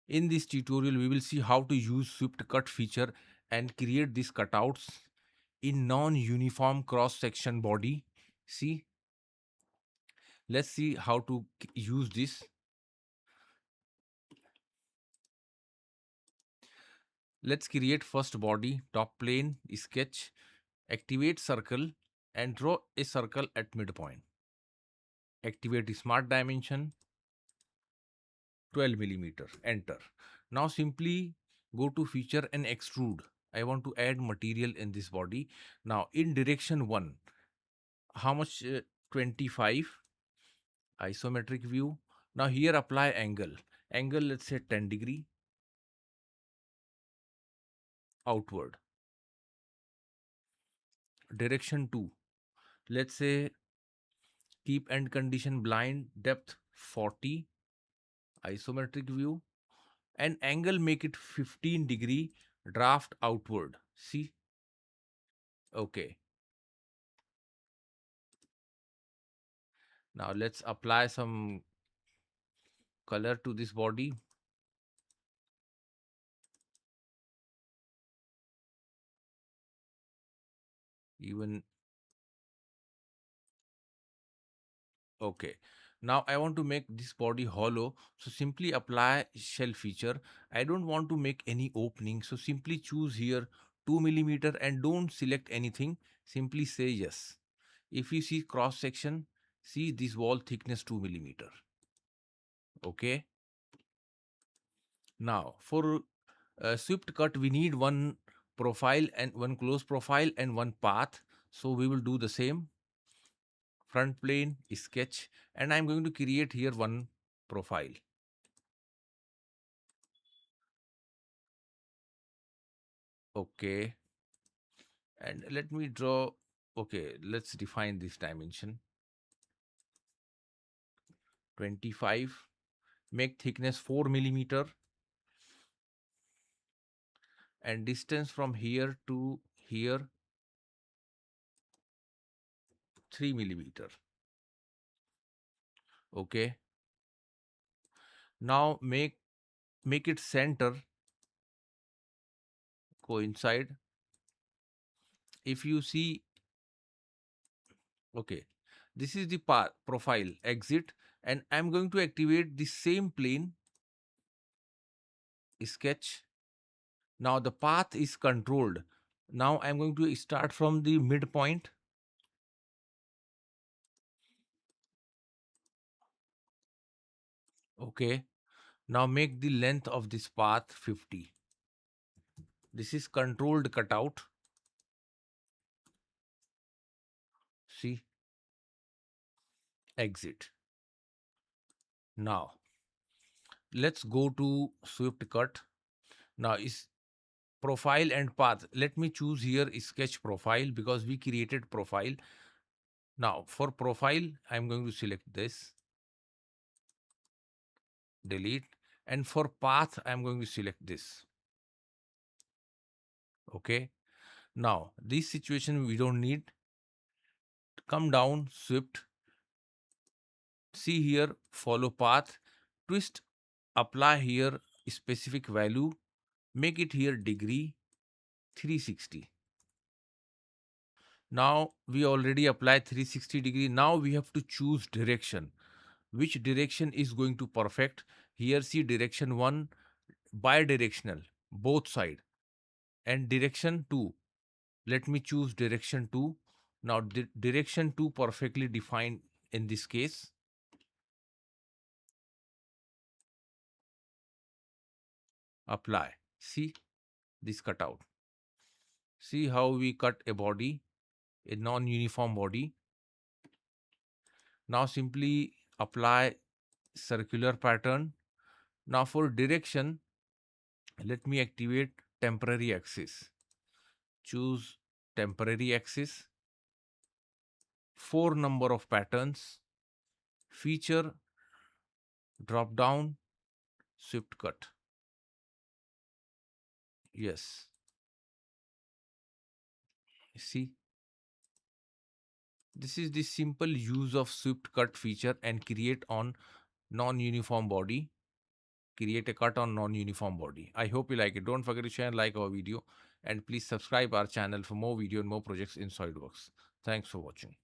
In this tutorial, we will see how to use swept cut feature and create these cutouts in non-uniform cross-section body. See, let's see how to use this. Let's create first body, top plane, sketch, activate circle and draw a circle at midpoint. Activate smart dimension, 12 millimeter, enter. Now simply go to feature and extrude. I want to add material in this body. Now in direction 1, how much? 25, isometric view. Now here apply angle. Angle, let's say 10 degree, outward. Direction 2, let's say keep end condition blind, depth 40, isometric view, and angle make it 15 degree, draft outward. See, okay. Now let's apply some color to this body. Even okay. Now I want to make this body hollow, so simply apply shell feature. I don't want to make any opening, so simply choose here 2 millimeter and don't select anything. Simply say yes. If you see cross section, see this wall thickness 2 millimeter. Okay. Now for swept cut, we need one profile and one close profile and one path. So we will do the same. Front plane, sketch, and I'm going to create here one profile. Okay. And let me draw. Okay, let's define this dimension. 25. Make thickness 4 millimeter. And distance from here to here 3 millimeter. Okay. Now make it center coincide. If you see, okay, this is the path profile exit, and I'm going to activate the same plane, sketch. Now the path is controlled. Now I'm going to start from the midpoint. Okay. Now make the length of this path 50. This is controlled cutout. See, exit. Now let's go to swept cut. Now is profile and path. Let me choose here sketch profile because we created profile. Now for profile, I'm going to select this, delete, and for path, I'm going to select this. Okay. Now this situation we don't need. Come down, swept. See here, follow path, twist, apply here specific value, make it here degree 360. Now we already applied 360 degree. Now we have to choose direction. Which direction is going to perfect? Here see direction 1, bidirectional, both side, and direction 2. Let me choose direction 2. Now direction 2 perfectly defined in this case. Apply. See this cutout. See how we cut a body, a non-uniform body. Now simply apply circular pattern. Now for direction, let me activate temporary axis. Choose temporary axis. 4 number of patterns. Feature, drop down, swept cut. Yes. See, this is the simple use of swept cut feature and create on non-uniform body. create a cut on non-uniform body. I hope you like it. Don't forget to share and like our video, and please subscribe our channel for more video and more projects in SolidWorks. Thanks for watching.